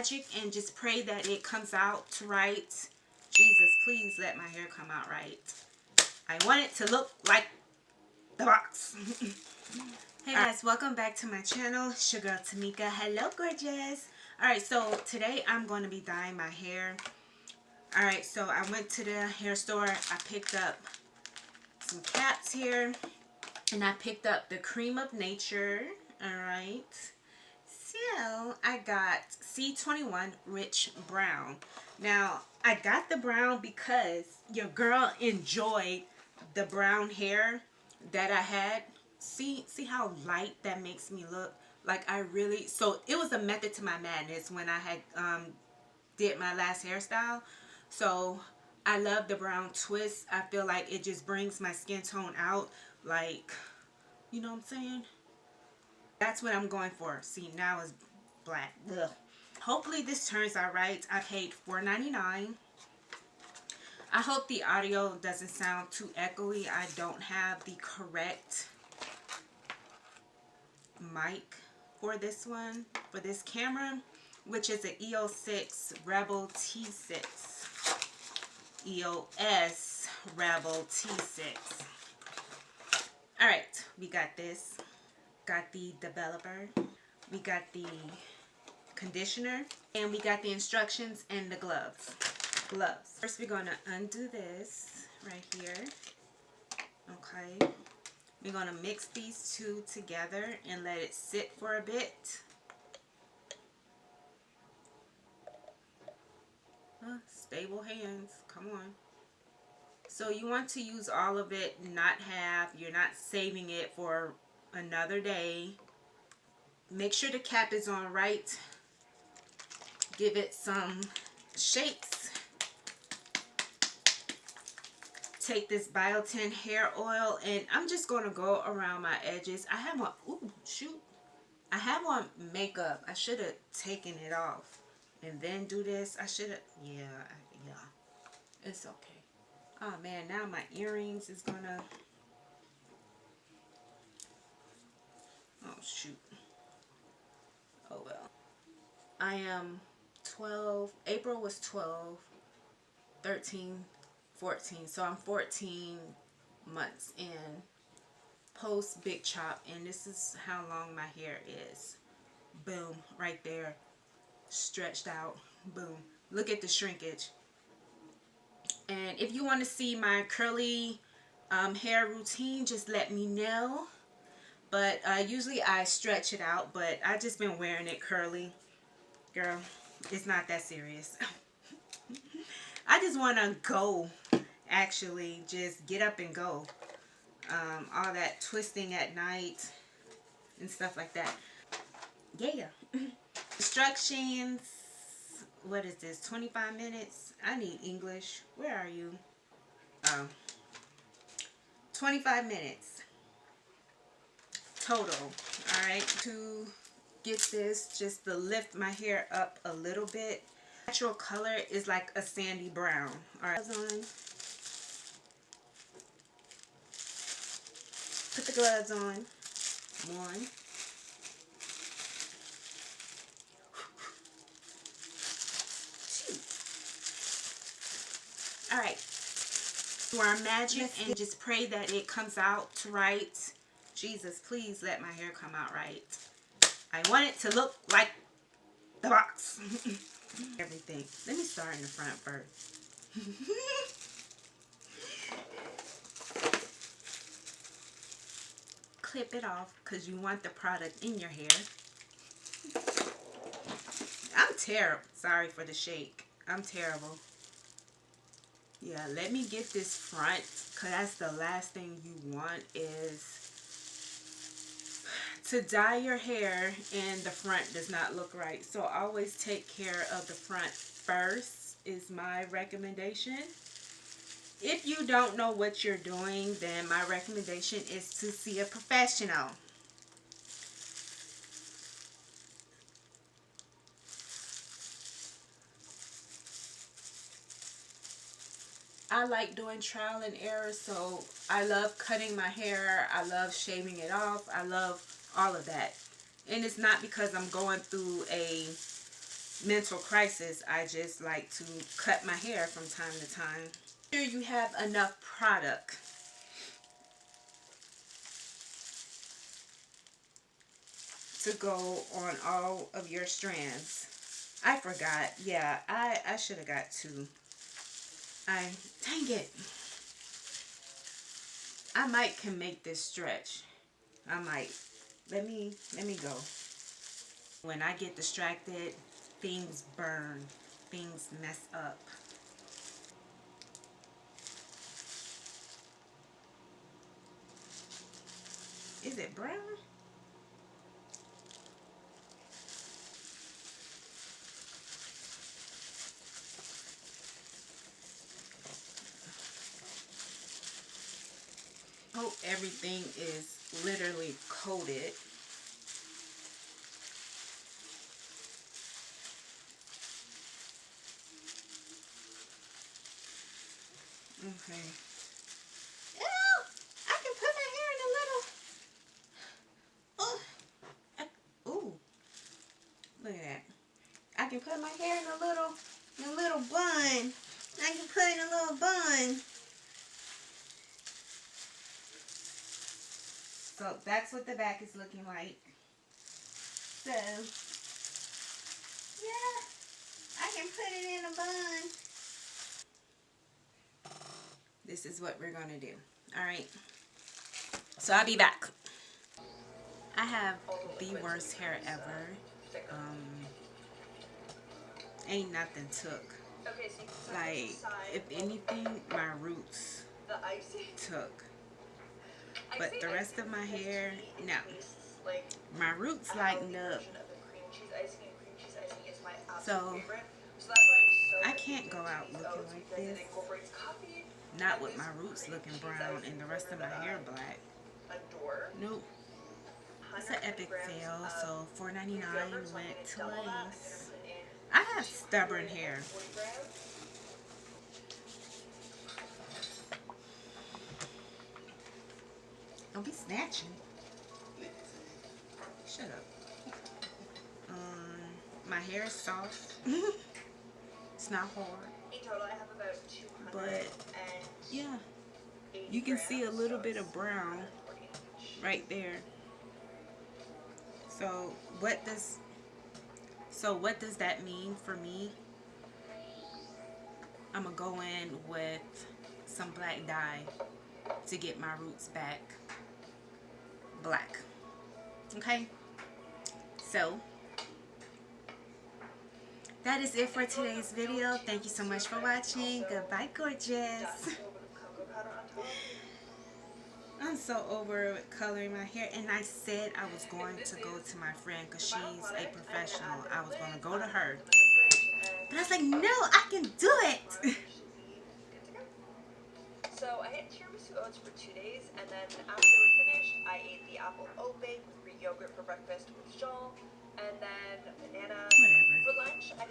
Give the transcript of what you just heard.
And just pray that it comes out right. Jesus, please let my hair come out right. I want it to look like the box. Hey guys, welcome back to my channel. It's your girl Tamika. Hello gorgeous. Alright, so today I'm going to be dyeing my hair. Alright, so I went to the hair store. I picked up some caps here. And I picked up the Cream of Nature. Alright. So I got C21 Rich Brown. Now I got the brown because your girl enjoyed the brown hair that I had. See how light that makes me look? Like I really, so it was a method to my madness when I had did my last hairstyle. So I love the brown twist. I feel like it just brings my skin tone out, like, you know what I'm saying? That's what I'm going for. See, now it's black. Ugh. Hopefully this turns out right. I paid $4.99. I hope the audio doesn't sound too echoey. I don't have the correct mic for this one, for this camera, which is an EOS Rebel T6. EOS Rebel T6. Alright, we got this. Got the developer. We got the conditioner. And we got the instructions and the gloves. First we're going to undo this right here. Okay. We're going to mix these two together and let it sit for a bit. Stable hands. Come on. So you want to use all of it, not half. You're not saving it for another day. Make sure the cap is on right. Give it some shakes. Take this Biotin hair oil and I'm just going to go around my edges. I have on, ooh, shoot. I have on makeup. I should have taken it off and then do this. I should have, yeah. It's okay. Oh man, now my earrings is going to, oh shoot. Oh well. I am 12, April was 12, 13, 14. So I'm 14 months in post big chop, and this is how long my hair is. Boom, right there, stretched out. Boom. Look at the shrinkage. And if you want to see my curly hair routine, just let me know. But usually I stretch it out, but I just been wearing it curly. Girl, it's not that serious. I just want to go, actually, just get up and go. All that twisting at night and stuff like that. Yeah. Instructions. What is this? 25 minutes? I need English. Where are you? Oh. 25 minutes. Total. Alright. To get this, just to lift my hair up a little bit. Natural color is like a sandy brown. Alright. Put the gloves on. One. Alright. Do our magic and just pray that it comes out right. Jesus, please let my hair come out right. I want it to look like the box. Everything. Let me start in the front first. Clip it off because you want the product in your hair. I'm terrible. Sorry for the shake. I'm terrible. Yeah, let me get this front, because that's the last thing you want is to dye your hair and the front does not look right. So always take care of the front first is my recommendation. If you don't know what you're doing, then my recommendation is to see a professional. I like doing trial and error, so I love cutting my hair. I love shaving it off. I love all of that. And it's not because I'm going through a mental crisis, I just like to cut my hair from time to time. Here you have enough product to go on all of your strands. I forgot. Yeah, I should have got two. Dang it. I might can make this stretch. I might. Let me go. When I get distracted, things burn. Things mess up. Is it brown? Hope everything is literally coated. Okay. Ew! I can put my hair in a little. Ooh. Look at that. I can put my hair in a little bun. I can put in a little bun. So that's what the back is looking like. So, yeah, I can put it in a bun. This is what we're gonna do. Alright. So I'll be back. I have the worst hair ever. Ain't nothing took. Like, if anything, my roots took. But the rest of my hair, no. My roots lightened up. So, I can't go out looking like this. Not with my roots looking brown and the rest of my hair black. Nope. It's an epic fail. So $4.99 went to waste. I have stubborn hair. Don't be snatching. Shut up. My hair is soft. It's not hard. But yeah, you can see a little bit of brown right there. So what does that mean for me? I'm gonna go in with some black dye to get my roots back black. Okay, so that is it for today's video. Thank you so much for watching. Goodbye, gorgeous. I'm so over coloring my hair, and I said I was going to go to my friend because she's a professional. I was going to go to her, but I was like, no, I can do it. So I had tiramisu oats for 2 days, and then after they were finished, I ate the apple oat bake with Greek yogurt for breakfast with Jean, and then banana. Whatever. For lunch, I